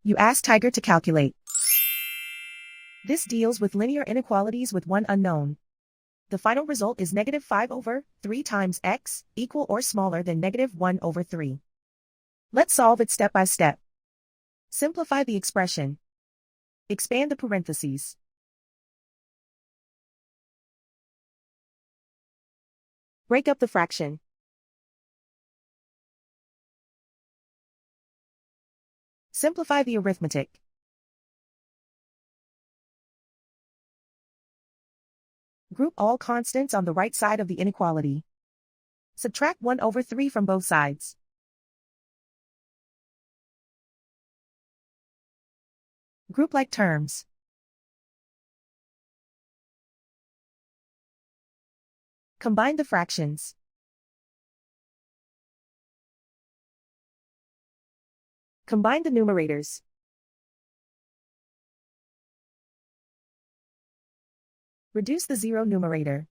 You ask Tiger to calculate. This deals with linear inequalities with one unknown. The final result is negative 5 over 3 times x, equal or smaller than negative 1 over 3. Let's solve it step by step. Simplify the expression. Expand the parentheses. Break up the fraction. Simplify the arithmetic. Group all constants on the right side of the inequality. Subtract 1 over 3 from both sides. Group like terms. Combine the fractions. Combine the numerators. Reduce the zero numerator.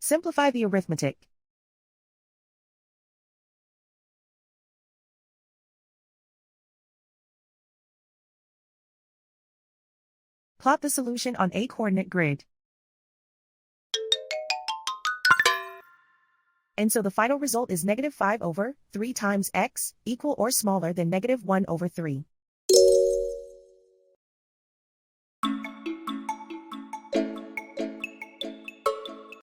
Simplify the arithmetic. Plot the solution on a coordinate grid. And so the final result is negative 5 over 3 times x, equal or smaller than negative 1 over 3.